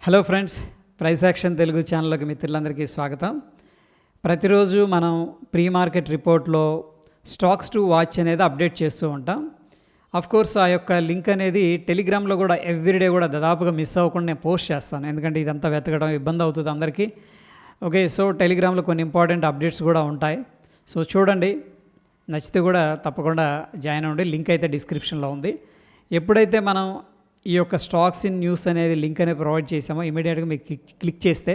Hello friends, price action Telugu ఛానల్లోకి మిత్రులందరికీ స్వాగతం. ప్రతిరోజు మనం ప్రీ మార్కెట్ రిపోర్ట్లో స్టాక్స్ టు వాచ్ అనేది అప్డేట్ చేస్తూ ఉంటాం. కోర్స్ ఆ యొక్క లింక్ అనేది టెలిగ్రామ్లో కూడా ఎవ్రీడే కూడా దాదాపుగా మిస్ అవ్వకుండా నేను పోస్ట్ చేస్తాను, ఎందుకంటే ఇదంతా వెతకడం ఇబ్బంది అవుతుంది అందరికీ. ఓకే, సో టెలిగ్రామ్లో కొన్ని ఇంపార్టెంట్ అప్డేట్స్ కూడా ఉంటాయి. సో చూడండి, నచ్చితే కూడా తప్పకుండా జాయిన్ అవ్వండి. లింక్ అయితే డిస్క్రిప్షన్లో ఉంది. ఎప్పుడైతే మనం ఈ యొక్క స్టాక్స్ ఇన్ న్యూస్ అనేది లింక్ అనేది ప్రొవైడ్ చేసామో ఇమీడియట్గా మీకు క్లిక్ చేస్తే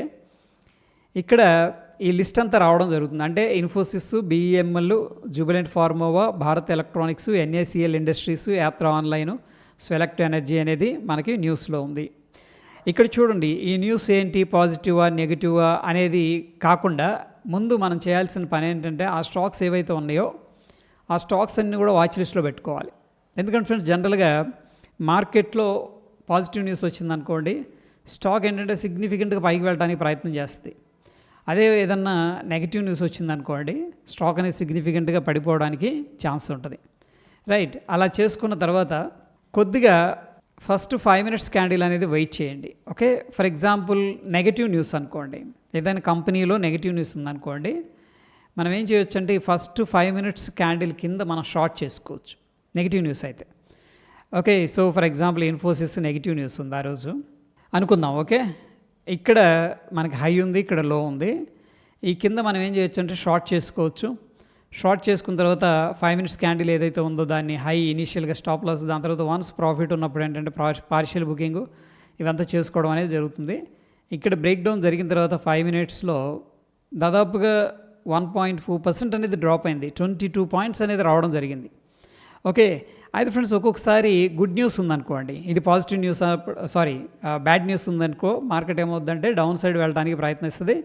ఇక్కడ ఈ లిస్ట్ అంతా రావడం జరుగుతుంది. అంటే Infosys, BEML, Jubilant Pharmova, Bharat Electronics, NACL Industries, యాప్త్రా ఆన్లైన్, స్వెలెక్ట్ ఎనర్జీ అనేది మనకి న్యూస్లో ఉంది. ఇక్కడ చూడండి, ఈ న్యూస్ ఏంటి, పాజిటివా నెగిటివా అనేది కాకుండా ముందు మనం చేయాల్సిన పని ఏంటంటే ఆ స్టాక్స్ ఏవైతే ఉన్నాయో ఆ స్టాక్స్ అన్నీ కూడా వాచ్ లిస్ట్లో పెట్టుకోవాలి. ఎందుకంటే ఫ్రెండ్స్, జనరల్గా మార్కెట్లో పాజిటివ్ న్యూస్ వచ్చిందనుకోండి, స్టాక్ ఏంటంటే సిగ్నిఫికెంట్గా పైకి వెళ్ళడానికి ప్రయత్నం చేస్తుంది. అదే ఏదన్నా నెగిటివ్ న్యూస్ వచ్చిందనుకోండి, స్టాక్ అనేది సిగ్నిఫికెంట్గా పడిపోవడానికి ఛాన్స్ ఉంటుంది. రైట్, అలా చేసుకున్న తర్వాత కొద్దిగా ఫస్ట్ 5 minutes క్యాండిల్ అనేది వెయిట్ చేయండి. Okay, for example negative news అనుకోండి, ఏదైనా కంపెనీలో నెగిటివ్ న్యూస్ ఉందనుకోండి, మనం ఏం చేయొచ్చు అంటే ఈ ఫస్ట్ 5 minutes క్యాండిల్ కింద మనం షార్ట్ చేసుకోవచ్చు నెగిటివ్ న్యూస్ అయితే. Okay, so for example Infosys negative news ఉంది ఆ రోజు అనుకుందాం. ఓకే, ఇక్కడ మనకి హై ఉంది, ఇక్కడ లో ఉంది. ఈ కింద మనం ఏం చేయొచ్చు అంటే షార్ట్ చేసుకోవచ్చు. షార్ట్ చేసుకున్న తర్వాత 5 minutes క్యాండిల్ ఏదైతే ఉందో దాన్ని హై ఇనీషియల్గా స్టాప్ లాస్, దాని తర్వాత వన్స్ ప్రాఫిట్ ఉన్నప్పుడు ఏంటంటే పార్షియల్ బుకింగ్ ఇవంతా చేసుకోవడం అనేది జరుగుతుంది. ఇక్కడ బ్రేక్ డౌన్ జరిగిన తర్వాత 5 minutesలో దాదాపుగా 1.4% అనేది డ్రాప్ అయింది. 22 points అనేది రావడం జరిగింది. ఓకే, అయితే ఫ్రెండ్స్, ఒక్కొక్కసారి గుడ్ న్యూస్ ఉందనుకోండి, ఇది పాజిటివ్ న్యూస్, బ్యాడ్ న్యూస్ ఉందనుకో, మార్కెట్ ఏమవుతుందంటే డౌన్ సైడ్ వెళ్ళడానికి ప్రయత్నిస్తుంది.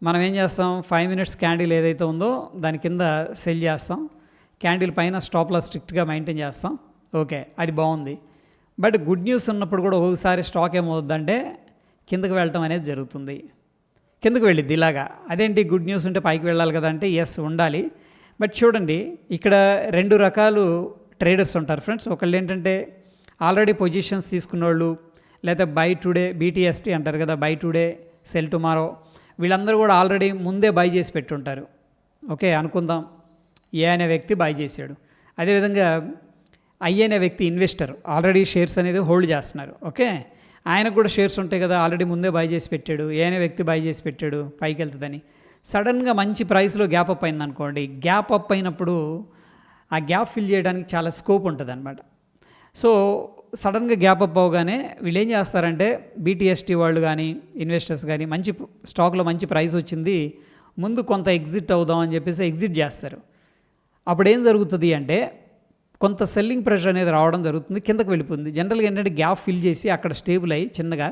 మనం ఏం చేస్తాం, 5 minutes క్యాండిల్ ఏదైతే ఉందో దాని కింద సెల్ చేస్తాం, క్యాండిల్ పైన స్టాప్ లాస్ స్ట్రిక్ట్గా మెయింటైన్ చేస్తాం. ఓకే, అది బాగుంది. బట్ గుడ్ న్యూస్ ఉన్నప్పుడు కూడా ఒక్కొక్కసారి స్టాక్ ఏమవుతుందంటే కిందకి వెళ్ళటం అనేది జరుగుతుంది, కిందకు వెళ్ళిద్ది ఇలాగా. అదేంటి, గుడ్ న్యూస్ ఉంటే పైకి వెళ్ళాలి కదా అంటే ఎస్ ఉండాలి. బట్ చూడండి, ఇక్కడ 2 రకాలు ట్రేడర్స్ ఉంటారు ఫ్రెండ్స్. ఒకళ్ళు ఏంటంటే ఆల్రెడీ పొజిషన్స్ తీసుకున్నోళ్ళు, లేదా బై టుడే, బీటీఎస్టీ అంటారు కదా, బై టుడే సెల్ టుమారో, వీళ్ళందరూ కూడా ఆల్రెడీ ముందే బై చేసి పెట్టుంటారు. ఓకే, అనుకుందాం ఏ అనే వ్యక్తి బై చేశాడు. అదేవిధంగా ఐ అనే వ్యక్తి ఇన్వెస్టర్ ఆల్రెడీ షేర్స్ అనేది హోల్డ్ చేస్తున్నారు. ఓకే, ఆయనకు కూడా షేర్స్ ఉంటాయి కదా, ఆల్రెడీ ముందే బై చేసి పెట్టాడు. ఏ అనే వ్యక్తి బై చేసి పెట్టాడు పైకి వెళ్తుందని. సడన్గా మంచి ప్రైస్లో గ్యాప్ అప్ అయింది అనుకోండి, గ్యాప్ అప్ అయినప్పుడు ఆ గ్యాప్ ఫిల్ చేయడానికి చాలా స్కోప్ ఉంటుంది అనమాట. సో సడన్గా గ్యాప్ అప్ అవగానే వీళ్ళు ఏం చేస్తారంటే, బీటీఎస్టీ వాళ్ళు కానీ ఇన్వెస్టర్స్ కానీ మంచి స్టాక్లో మంచి ప్రైస్ వచ్చింది, ముందు కొంత ఎగ్జిట్ అవుదామని చెప్పేసి ఎగ్జిట్ చేస్తారు. అప్పుడు ఏం జరుగుతుంది అంటే కొంత సెల్లింగ్ ప్రెషర్ అనేది రావడం జరుగుతుంది, కిందకు వెళ్ళిపోతుంది. జనరల్గా ఏంటంటే గ్యాప్ ఫిల్ చేసి అక్కడ స్టేబుల్ అయ్యి చిన్నగా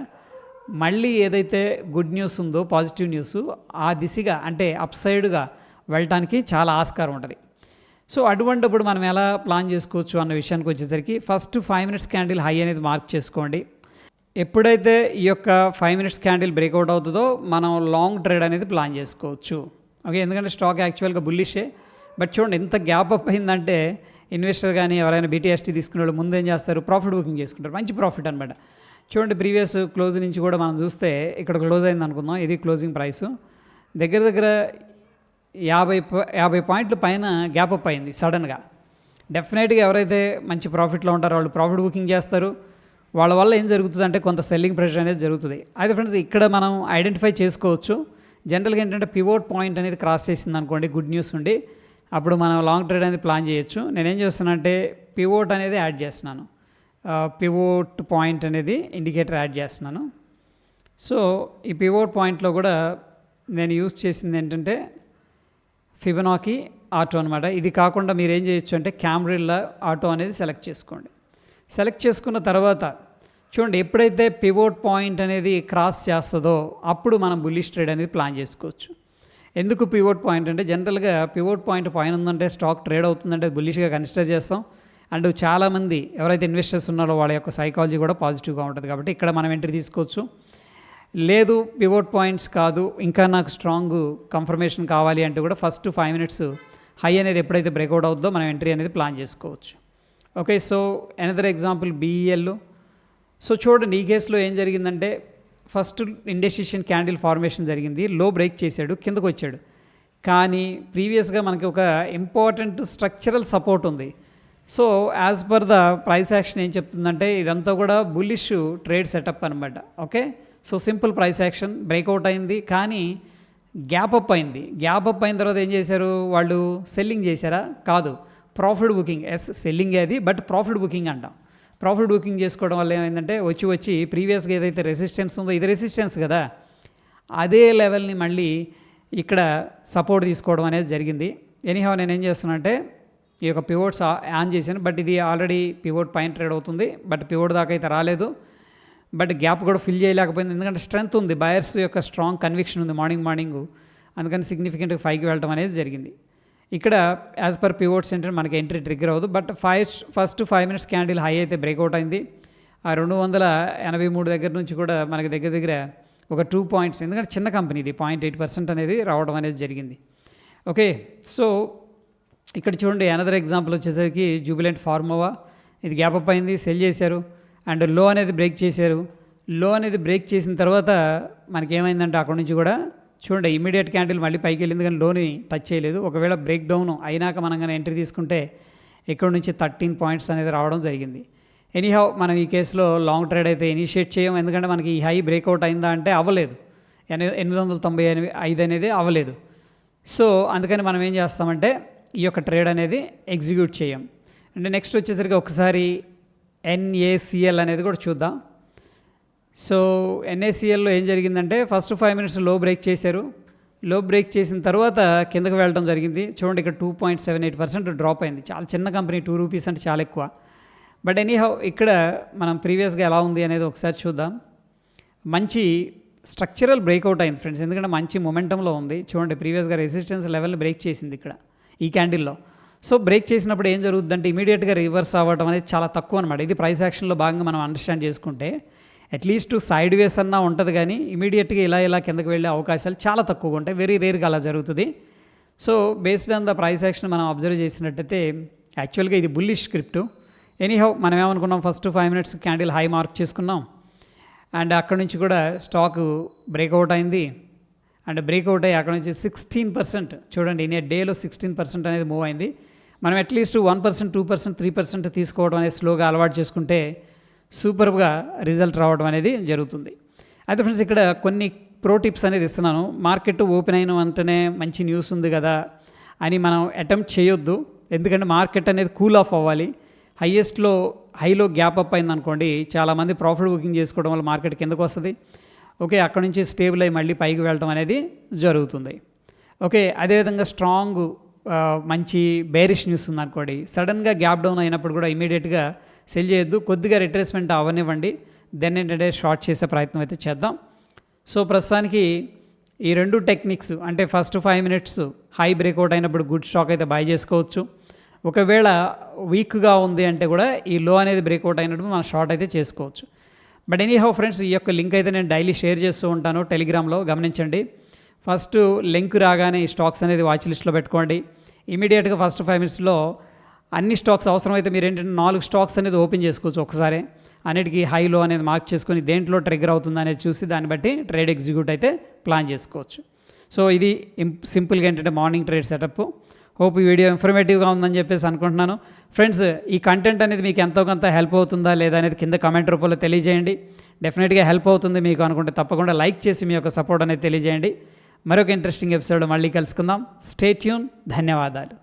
మళ్ళీ ఏదైతే గుడ్ న్యూస్ ఉందో, పాజిటివ్ న్యూస్, ఆ దిశగా అంటే అప్ సైడ్గా వెళ్ళటానికి చాలా ఆస్కారం ఉంటుంది. సో అటువంటిప్పుడు మనం ఎలా ప్లాన్ చేసుకోవచ్చు అన్న విషయానికి వచ్చేసరికి ఫస్ట్ 5 minutes క్యాండిల్ హై అనేది మార్క్ చేసుకోండి. ఎప్పుడైతే ఈ యొక్క 5 minutes క్యాండిల్ బ్రేక్అవుట్ అవుతుందో మనం లాంగ్ ట్రేడ్ అనేది ప్లాన్ చేసుకోవచ్చు. ఓకే, ఎందుకంటే స్టాక్ యాక్చువల్గా బుల్లిషే. బట్ చూడండి, ఎంత గ్యాప్ అప్ అయిందంటే ఇన్వెస్టర్ కానీ ఎవరైనా బీటీఎస్టీ తీసుకునే వాళ్ళు ముందు ఏం చేస్తారు, ప్రాఫిట్ బుకింగ్ చేసుకుంటారు, మంచి ప్రాఫిట్ అనమాట. చూడండి, ప్రీవియస్ క్లోజ్ నుంచి కూడా మనం చూస్తే ఇక్కడ క్లోజ్ అయింది అనుకుందాం, ఇది క్లోజింగ్ ప్రైస్, దగ్గర దగ్గర 50 పాయింట్ల పైన గ్యాప్ అప్ అయింది సడన్గా. డెఫినెట్గా ఎవరైతే మంచి ప్రాఫిట్లో ఉంటారో వాళ్ళు ప్రాఫిట్ బుకింగ్ చేస్తారు. వాళ్ళ వల్ల ఏం జరుగుతుంది అంటే కొంత సెల్లింగ్ ప్రెషర్ అనేది జరుగుతుంది. అయితే ఫ్రెండ్స్, ఇక్కడ మనం ఐడెంటిఫై చేసుకోవచ్చు. జనరల్గా ఏంటంటే పివోట్ పాయింట్ అనేది క్రాస్ చేసింది అనుకోండి, గుడ్ న్యూస్ ఉండి, అప్పుడు మనం లాంగ్ ట్రేడ్ అనేది ప్లాన్ చేయొచ్చు. నేనేం చేస్తున్నానంటే పివోట్ అనేది యాడ్ చేస్తున్నాను, పివోట్ పాయింట్ అనేది ఇండికేటర్ యాడ్ చేస్తున్నాను. సో ఈ పివోట్ పాయింట్లో కూడా నేను యూజ్ చేసింది ఏంటంటే ఫిబొనాకీ ఆటో అనమాట. ఇది కాకుండా మీరు ఏం చేయొచ్చు అంటే క్యామ్రిల్లా ఆటో అనేది సెలెక్ట్ చేసుకోండి. సెలెక్ట్ చేసుకున్న తర్వాత చూడండి, ఎప్పుడైతే పివోట్ పాయింట్ అనేది క్రాస్ చేస్తుందో అప్పుడు మనం బుల్లిష్ ట్రేడ్ అనేది ప్లాన్ చేసుకోవచ్చు. ఎందుకు పివోట్ పాయింట్ అంటే, జనరల్గా పివోట్ పాయింట్ పైన ఉందంటే స్టాక్ ట్రేడ్ అవుతుందంటే బుల్లిష్గా కన్సిడర్ చేస్తాం. అండ్ చాలామంది ఎవరైతే ఇన్వెస్టర్స్ ఉన్నారో వాళ్ళ యొక్క సైకాలజీ కూడా పాజిటివ్గా ఉంటుంది, కాబట్టి ఇక్కడ మనం ఎంట్రీ తీసుకోవచ్చు. లేదు పివోట్ పాయింట్స్ కాదు, ఇంకా నాకు స్ట్రాంగ్ కన్ఫర్మేషన్ కావాలి అంటే కూడా ఫస్ట్ 5 minutes హై అనేది ఎప్పుడైతే బ్రేక్అవుట్ అవుతుందో మనం ఎంట్రీ అనేది ప్లాన్ చేసుకోవచ్చు. Okay, so another example BEL. So చూడండి, ఈ కేసులో ఏం జరిగిందంటే ఫస్ట్ ఇండెసిషన్ క్యాండిల్ ఫార్మేషన్ జరిగింది, లో బ్రేక్ చేశాడు, కిందకు వచ్చాడు. కానీ ప్రీవియస్గా మనకి ఒక ఇంపార్టెంట్ స్ట్రక్చరల్ సపోర్ట్ ఉంది. So as per the price action ఏం చెప్తుందంటే ఇదంతా కూడా బుల్లిష్ ట్రేడ్ సెటప్ అనమాట. Okay, so simple price action breakout అయింది, కానీ గ్యాప్ అప్ అయింది. గ్యాప్ అప్ అయిన తర్వాత ఏం చేశారు వాళ్ళు? సెల్లింగ్ చేశారా? కాదు, ప్రాఫిట్ బుకింగ్. సెల్లింగ్ అది, బట్ ప్రాఫిట్ బుకింగ్ అంటాం. ప్రాఫిట్ బుకింగ్ చేసుకోవడం వల్ల ఏమైందంటే వచ్చి ప్రీవియస్గా ఏదైతే రెసిస్టెన్స్ ఉందో, ఇది రెసిస్టెన్స్ కదా, అదే లెవెల్ని మళ్ళీ ఇక్కడ సపోర్ట్ తీసుకోవడం అనేది జరిగింది. ఎనీహౌ నేను ఏం చేస్తున్నా అంటే ఈ యొక్క పివోట్స్ ఆన్ చేశాను, బట్ ఇది ఆల్రెడీ పివోట్ పైన ట్రేడ్ అవుతుంది, బట్ పివోట్ దాకా అయితే రాలేదు. బట్ గ్యాప్ కూడా ఫిల్ చేయలేకపోయింది, ఎందుకంటే స్ట్రెంత్ ఉంది, బయర్స్ యొక్క స్ట్రాంగ్ కన్విక్షన్ ఉంది మార్నింగ్, అందుకని సిగ్నిఫికెంట్గా 5కి వెళ్ళడం అనేది జరిగింది. ఇక్కడ యాజ్ పర్ పివోట్ సెంటర్ మనకి ఎంట్రీ ట్రిగ్గర్ అవ్వదు, but first 5 minutes candle high అయితే బ్రేక్అవుట్ అయింది. ఆ 283 దగ్గర నుంచి కూడా మనకి దగ్గర ఒక 2 పాయింట్స్, ఎందుకంటే చిన్న కంపెనీ ఇది, 0.8% అనేది రావడం అనేది జరిగింది. ఓకే, సో ఇక్కడ చూడండి అనదర్ ఎగ్జాంపుల్ వచ్చేసరికి జూబిలెంట్ ఫార్మోవా. ఇది గ్యాప్ అప్ అయింది, సెల్ చేశారు, అండ్ లో అనేది బ్రేక్ చేశారు. లో అనేది బ్రేక్ చేసిన తర్వాత మనకి ఏమైందంటే అక్కడ నుంచి కూడా చూడండి ఇమీడియట్ క్యాండిల్ మళ్ళీ పైకి వెళ్ళింది, కానీ లోని టచ్ చేయలేదు. ఒకవేళ బ్రేక్ డౌన్ అయినాక మనం కానీ ఎంట్రీ తీసుకుంటే ఇక్కడ నుంచి 13 పాయింట్స్ అనేది రావడం జరిగింది. ఎనీహౌ మనం ఈ కేసులో లాంగ్ ట్రేడ్ అయితే ఇనిషియేట్ చేయం, ఎందుకంటే మనకి ఈ హై బ్రేక్అవుట్ అయిందా అంటే అవ్వలేదు, 895 అనేది అవ్వలేదు. సో అందుకని మనం ఏం చేస్తామంటే ఈ యొక్క ట్రేడ్ అనేది ఎగ్జిక్యూట్ చేయం. అంటే నెక్స్ట్ వచ్చేసరికి ఒకసారి NACL అనేది కూడా చూద్దాం. సో NACLలో ఏం జరిగిందంటే ఫస్ట్ 5 మినిట్స్ లో బ్రేక్ చేశారు. లో బ్రేక్ చేసిన తర్వాత కిందకు వెళ్ళడం జరిగింది. చూడండి ఇక్కడ 2.78% డ్రాప్ అయింది. చాలా చిన్న కంపెనీ, 2 రూపీస్ అంటే చాలా ఎక్కువ. బట్ ఎనీహౌ ఇక్కడ మనం ప్రీవియస్గా ఎలా ఉంది అనేది ఒకసారి చూద్దాం. మంచి స్ట్రక్చరల్ బ్రేక్అవుట్ అయింది ఫ్రెండ్స్, ఎందుకంటే మంచి మొమెంటంలో ఉంది. చూడండి ప్రీవియస్గా రెసిస్టెన్స్ లెవెల్ని బ్రేక్ చేసింది ఇక్కడ ఈ క్యాండిల్లో. సో బ్రేక్ చేసినప్పుడు ఏం జరుగుతుందంటే ఇమీడియట్గా రివర్స్ అవ్వడం అనేది చాలా తక్కువ అనమాట. ఇది ప్రైస్ యాక్షన్లో భాగంగా మనం అండర్స్టాండ్ చేసుకుంటే అట్లీస్ట్ సైడ్ వేస్ అన్నా ఉంటుంది, కానీ ఇమీడియట్గా ఇలా కిందకి వెళ్ళే అవకాశాలు చాలా తక్కువగా ఉంటాయి. వెరీ రేర్గా అలా జరుగుతుంది. So based on the price action మనం అబ్జర్వ్ చేసినట్టయితే యాక్చువల్గా ఇది బుల్లిష్ స్క్రిప్ట్. ఎనీహౌ మనం ఏమనుకున్నాం, first 5 minutes candle high mark చేసుకున్నాం, అండ్ అక్కడ నుంచి కూడా స్టాక్ బ్రేక్అవుట్ అయింది. అండ్ బ్రేక్అవుట్ అయ్యి అక్కడ నుంచి 16% చూడండి ఇన్ ఏ డేలో 16% అనేది మూవ్ అయింది. మనం అట్లీస్ట్ 1%, 2%, 3% తీసుకోవడం అనేది స్లోగా అలవాటు చేసుకుంటే సూపర్గా రిజల్ట్ రావడం అనేది జరుగుతుంది. అయితే ఫ్రెండ్స్ ఇక్కడ కొన్ని ప్రో టిప్స్ అనేది ఇస్తున్నాను. మార్కెట్ ఓపెన్ అయిన వెంటనే మంచి న్యూస్ ఉంది కదా అని మనం అటెంప్ట్ చేయొద్దు, ఎందుకంటే మార్కెట్ అనేది కూల్ ఆఫ్ అవ్వాలి. హైలో గ్యాప్ అప్ అయింది అనుకోండి, చాలామంది ప్రాఫిట్ బుకింగ్ చేసుకోవడం వల్ల మార్కెట్ కిందకు వస్తుంది. ఓకే, అక్కడ నుంచి స్టేబుల్ అయ్యి మళ్ళీ పైకి వెళ్ళడం అనేది జరుగుతుంది. ఓకే, అదేవిధంగా స్ట్రాంగ్ మంచి బేరిష్ న్యూస్ ఉందనుకోండి, సడన్గా గ్యాప్ డౌన్ అయినప్పుడు కూడా ఇమీడియట్గా సెల్ చేయొద్దు, కొద్దిగా రిట్రేస్మెంట్ అవ్వనివ్వండి, దెన్ ఏంటంటే షార్ట్ చేసే ప్రయత్నం అయితే చేద్దాం. సో ప్రస్తుతానికి ఈ 2 టెక్నిక్స్ అంటే ఫస్ట్ 5 మినిట్స్ హై బ్రేక్అవుట్ అయినప్పుడు గుడ్ స్టాక్ అయితే బై చేసుకోవచ్చు. ఒకవేళ వీక్గా ఉంది అంటే కూడా ఈ లో అనేది బ్రేక్అవుట్ అయినప్పుడు మనం షార్ట్ అయితే చేసుకోవచ్చు. బట్ ఎనీహౌ ఫ్రెండ్స్, ఈ యొక్క లింక్ అయితే నేను డైలీ షేర్ చేస్తూ ఉంటాను టెలిగ్రామ్లో, గమనించండి. ఫస్ట్ లింక్ రాగానే ఈ స్టాక్స్ అనేది వాచ్ లిస్ట్లో పెట్టుకోండి. ఇమీడియట్గా ఫస్ట్ 5 మినిట్స్లో అన్ని స్టాక్స్ అవసరమైతే మీరు ఏంటంటే 4 స్టాక్స్ అనేది ఓపెన్ చేసుకోవచ్చు ఒకసారి, అన్నిటికీ హై లో అనేది మార్క్ చేసుకొని దేంట్లో ట్రిగ్గర్ అవుతుంది అనేది చూసి దాన్ని బట్టి ట్రేడ్ ఎగ్జిక్యూట్ అయితే ప్లాన్ చేసుకోవచ్చు. సో ఇది సింపుల్గా ఏంటంటే మార్నింగ్ ట్రేడ్ సెటప్. హోప్ ఈ వీడియో ఇన్ఫర్మేటివ్గా ఉందని చెప్పేసి అనుకుంటున్నాను. ఫ్రెండ్స్, ఈ కంటెంట్ అనేది మీకు ఎంతో కొంత హెల్ప్ అవుతుందా లేదా అనేది కింద కామెంట్ రూపంలో తెలియజేయండి. డెఫినెట్గా హెల్ప్ అవుతుంది మీకు అనుకుంటే తప్పకుండా లైక్ చేసి మీ యొక్క సపోర్ట్ అనేది తెలియజేయండి. మరొక ఇంట్రెస్టింగ్ ఎపిసోడ్ మళ్ళీ కలుసుకుందాం. Stay tune. ధన్యవాదాలు.